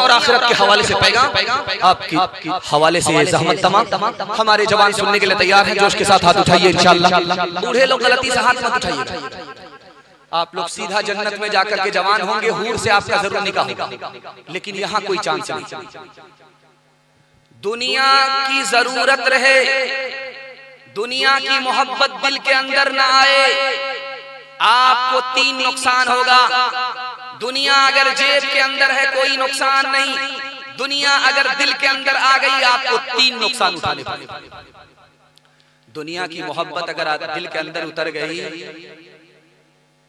और आखिरत के हवाले से पैगाम आपकी हवाले से ज़हमत तमाम हमारे जवान सुनने के लिए तैयार हैं। जोश के साथ हाथ उठाइए इंशाअल्लाह। बूढ़े लोग गलती से हाथ मत उठाइए। आप लोग सीधा जन्नत में जाकर के जवान होंगे, हूर से आपका जरूर निकाह होगा, लेकिन यहाँ कोई चांस नहीं। दुनिया की जरूरत रहे, दुनिया की मोहब्बत दिल के अंदर ना आए, आपको 3 नुकसान होगा। दुनिया अगर जेब के अंदर है कोई नुकसान नहीं, दुनिया अगर दिल के अंदर आ गई आपको 3 नुकसान उठाने पड़ेंगे। दुनिया की मोहब्बत अगर दिल के अंदर उतर गई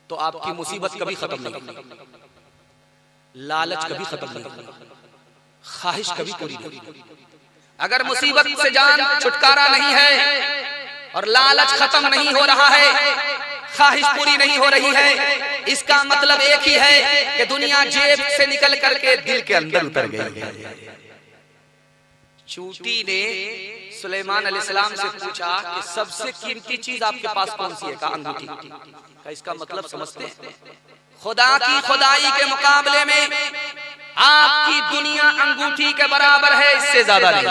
तो आपकी मुसीबत कभी खत्म नहीं होगी, लालच कभी खत्म नहीं होगी, ख्वाहिश कभी पूरी नहीं होगी। अगर मुसीबत से जान छुटकारा नहीं है और लालच खत्म नहीं हो रहा है, ख्वाहिश पूरी नहीं हो रही है, इसका मतलब एक ही है कि दुनिया जेब से निकल करके दिल के अंदर उतर गई है। चूटी ने सुलेमान अलैहिस्सलाम से पूछा कि सबसे कीमती चीज आपके पास कौन सी है? कहा अंगूठी। का इसका मतलब समझते हैं, खुदा की खुदाई के मुकाबले में आपकी दुनिया अंगूठी के बराबर है, इससे ज्यादा नहीं।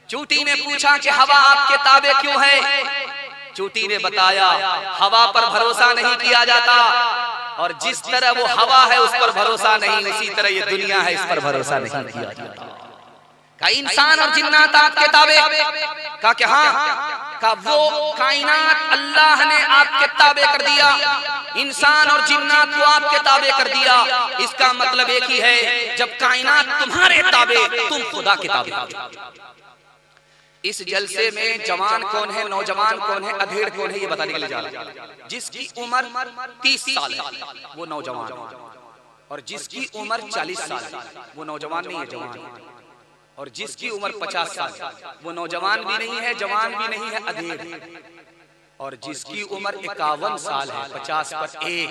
चूटी ने पूछा कि हवा आपके ताबे क्यों है? चूटी ने बताया हवा पर भरोसा नहीं किया जाता, और जिस तरह वो हवा है उस पर भरोसा नहीं, उसी तरह ये दुनिया है, इस पर भरोसा नहीं किया जाता। का इंसान और जिन्नात आपके ताबे? का क्या? हाँ, का वो कायनात अल्लाह ने आपके ताबे कर दिया, इंसान और जिन्नात को आपके ताबे कर दिया। इसका मतलब एक ही है, जब कायनात तुम्हारे ताबे, तुम खुदा के ताबे। इस जलसे में जवान कौन है, नौजवान कौन है, अधेड़ कौन है, ये बताने के लिए जा रहा है। जिसकी उम्र 30 साल है वो नौजवान है, और जिसकी उम्र 40 साल है वो नौजवान नहीं है, जवान है। और जिसकी उम्र 50 साल वो नौजवान भी नहीं है, जवान भी नहीं है, अधेड़। और जिसकी उम्र 51 साल है, 50 पर 1,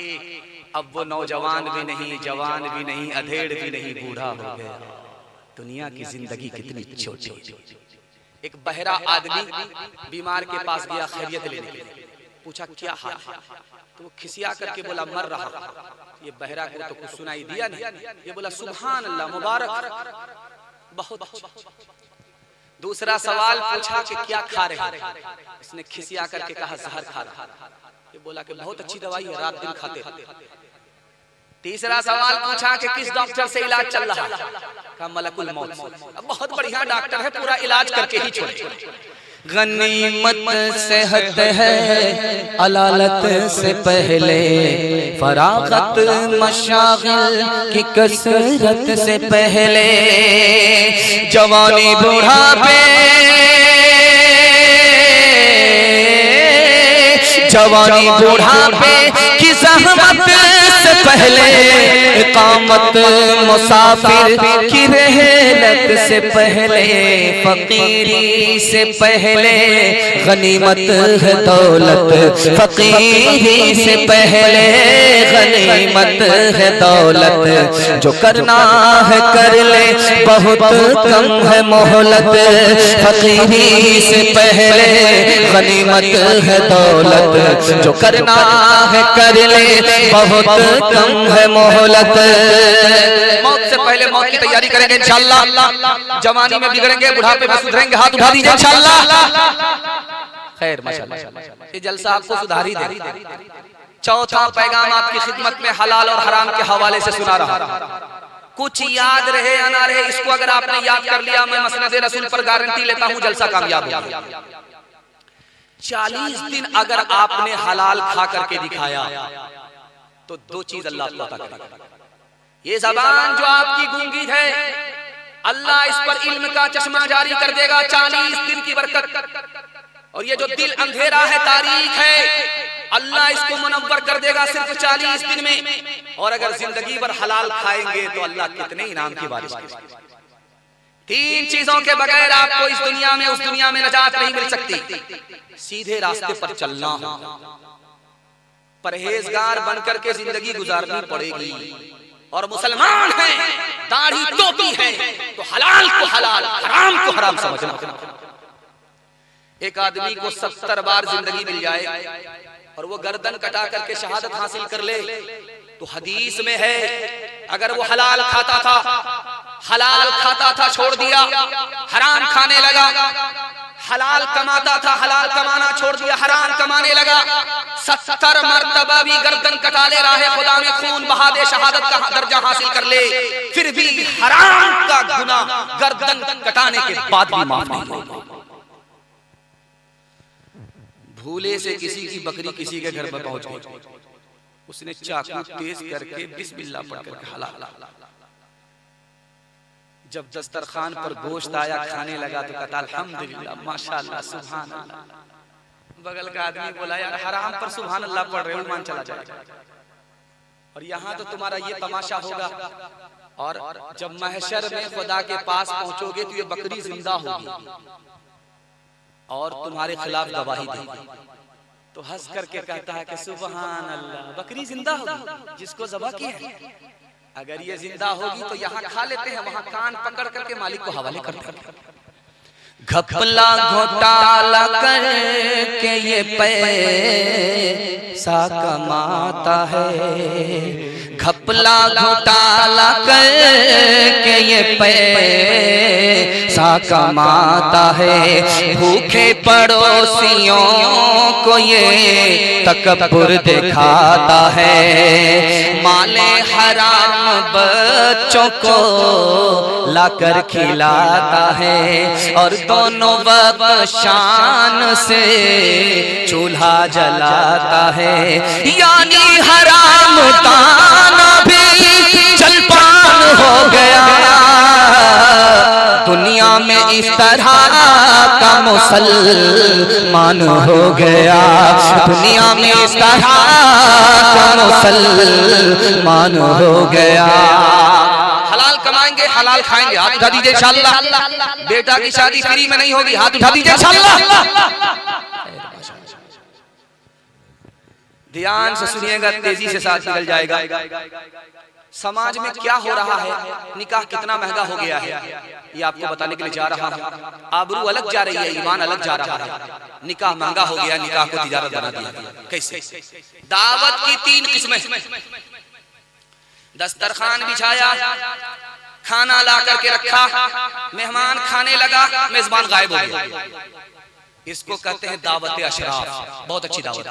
अब वो नौजवान भी नहीं, जवान भी नहीं, अधेड़ भी नहीं, बूढ़ा हो गया। दुनिया की जिंदगी कितनी छोटी। एक बहरा आदमी बीमार के पास गया खैरियत लेने के लिए, पूछा क्या हाल है? तो वो खिसिया करके बोला मर रहा। ये बहरा को तो कुछ सुनाई दिया नहीं, ये बोला सुभान अल्लाह, मुबारक, बहुत। दूसरा सवाल पूछा कि क्या खा रहे हैं? इसने खिसिया करके कहा जहर खा रहा। ये बोला कि बहुत अच्छी दवाई है, रात दिन खाते। तीसरा सवाल पूछा कि किस डॉक्टर से इलाज चल रहा है? कहा मलकुल मौत से। बहुत बढ़िया डॉक्टर है, पूरा इलाज करके ही छोड़े। गनीमत सेहत है अलालत से पहले, फरागत मशागिल की कसरत से पहले, जवानी बुढ़ापे, जवानी बुढ़ापे की ज़हमत से पहले, इकामत मुसाफिर की रहलत से पहले, फकीरी से पहले गनीमत है दौलत, फकीरी से पहले गनीमत है दौलत, जो करना है कर ले बहुत कम है मोहलत, फकीरी से पहले गनीमत है दौलत, जो करना है कर ले बहुत कम है मोहलत। मौत से पहले मौत की तैयारी करेंगे इंशाअल्लाह। जवानी में बिगड़ेंगे, बुढ़ापे में सुधरेंगे, हाथ उठा दीजिए इंशाअल्लाह। खैर माशाअल्लाह, ये जलसा आपको सुधार ही दे। चौथा पैगाम आपकी खिदमत में हलाल और हराम के हवाले से सुना रहा। कुछ याद रहे या ना रहे, इसको अगर आपने याद कर लिया, मैं मसनद रसूल पर गारंटी लेता हूँ जलसा कामयाब होगा। 40 दिन अगर आपने हलाल खा करके दिखाया तो 2 चीज अल्लाह को अता करेगा। ये ज़बान जो आपकी गूंगी है, अल्लाह इस पर इल्म का चश्मा जारी कर देगा 40 दिन की बरकत। और ये जो दिल अंधेरा है, तारीख है, अल्लाह इसको मुनव्वर कर देगा सिर्फ 40 दिन में। और अगर जिंदगी भर हलाल खाएंगे तो अल्लाह कितने इनाम की बारिश करेगा। 3 चीजों के बगैर आपको इस दुनिया में उस दुनिया में नजात नहीं मिल सकती। सीधे रास्ते पर चलना हो, परहेजगार बनकर के जिंदगी गुजारनी पड़ेगी। और मुसलमान हैं, दाढ़ी टोपी है, तो हलाल को हलाल, हराम को हराम समझना। एक आदमी को 70 बार जिंदगी मिल जाए और वो गर्दन कटा करके शहादत हासिल कर ले, तो हदीस में है अगर वो हलाल खाता था हलाल खाता था छोड़ दिया, हराम खाने लगा। हलाल कमाता था, हलाल कमाना छोड़ दिया, हराम कमाने लगा। 70 मर्तबा भी गर्दन कटा ले रहा है, खुदा में खून बहा दे, शहादत का दर्जा हासिल कर ले, फिर भी हराम का गुनाह गर्दन कटाने के बाद भी माफ नहीं होगा। भूले से किसी की बकरी किसी के घर में पहुंच गई, उसने चाकू तेज करके बिस्मिल्लाह पढ़ करके हलाल। जब दस्तरखान पर गोश्त आया, खाने लगा तो कहता अल्हम्दुलिल्लाह, माशाअल्लाह, सुभान अल्लाह। बगल का आदमी बोला यार हराम पर सुभान अल्लाह पढ़ रहे हो, ईमान चला जाएगा। और यहाँ तो तुम्हारा ये तमाशा होगा, और जब महशर में खुदा के पास पहुंचोगे तो ये बकरी जिंदा होगी और तुम्हारे खिलाफ गवाही देगी। तो हंस करके कहता है कि सुभान अल्लाह, बकरी जिंदा होगी जिसको ज़बह किया है। अगर ये जिंदा होगी तो यहाँ खा लेते हैं, वहाँ कान पकड़ करके मालिक को हवाले करते हैं। घपला घोटाला करके ये पैसा कमाता है, घपला घोटाला करके ये पैसा कमाता है, भूखे पड़ोसियों को ये तकब्बुर दिखाता है, माले हराम बच्चों को लाकर खिलाता है, और दोनों वक्त शान से चूल्हा जलाता है। यानी हराम दाना भी जलपान हो गया, दुनिया में इस तरह का मुसलमान हो गया, दुनिया में इस तरह का मुसलमान हो गया। हलाल कमाएंगे, हलाल खाएंगे, हाथ उठा दीजिए इंशाअल्लाह। बेटा की शादी फ्री में नहीं होगी, हाथ उठा दीजिए इंशाअल्लाह। ध्यान से सुनिएगा, तेजी से साथ निकल जाएगा। समाज में क्या हो रहा है, निकाह कितना महंगा हो गया है, ये आपको बताने के लिए जा रहा हूँ। आबरू अलग जा रही है, ईमान अलग जा रहा है। निकाह महंगा हो गया, निकाह को तिजारत बना दिया। कैसे? दावत की 3 किस्में। दस्तरखान बिछाया, खाना ला करके रखा, मेहमान खाने लगा, मेजबान गायब हो गया। इसको कहते हैं दावत अशराफ। बहुत अच्छी दावत।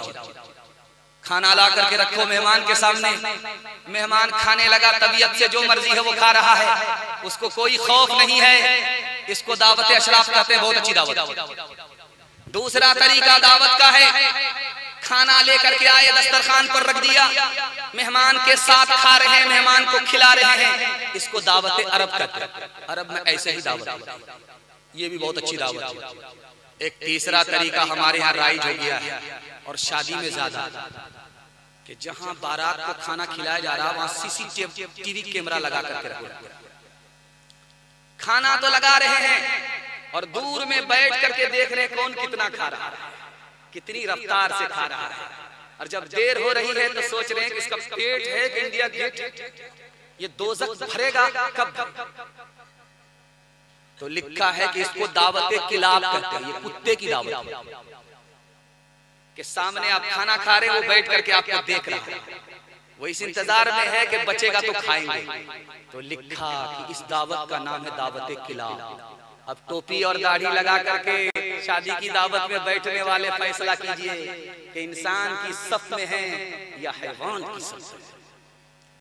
खाना ला करके रखो मेहमान के सामने, मेहमान खाने लगा, तबीयत से जो मर्जी है वो खा रहा है, उसको कोई खौफ नहीं है, इसको दावत अशराफ कहते हैं। बहुत अच्छी दावत। दूसरा तरीका दावत का है, खाना लेकर के आए, दस्तरखान पर रख दिया, मेहमान के साथ खा रहे हैं, मेहमान को खिला रहे हैं, इसको दावत अरब कहते हैं। अरब में ऐसे ही दावत, ये भी बहुत अच्छी दावत है। एक तीसरा तरीका हमारे यहाँ राइज हो गया है, और शादी में ज्यादा, कि जहां बारात को खाना खिलाया जा रहा है वहां CCTV कैमरा लगा करके रखो। खाना तो लगा रहे हैं और दूर में बैठ करके देख रहे हैं कौन कितना खा रहा है, कितनी रफ्तार से खा रहा है। और जब देर हो रही है तो सोच रहे हैं कि इसका पेट है कि इंडिया गेट, ये दोज़ख भरेगा कब। तो लिखा है कि इसको दावत किलाब कहते हैं, ये कुत्ते की दावत के सामने आप खाना खा रहे हैं, वो बैठ करके आपको देख रहा है, वो इस इंतजार में है कि बचेगा तो खाएंगे। तो लिखा कि इस दावत का नाम है दावत किलाब। अब टोपी और दाढ़ी लगा करके शादी की दावत में बैठने वाले फैसला कीजिए कि इंसान की सफ में है या हैवान की सफ में।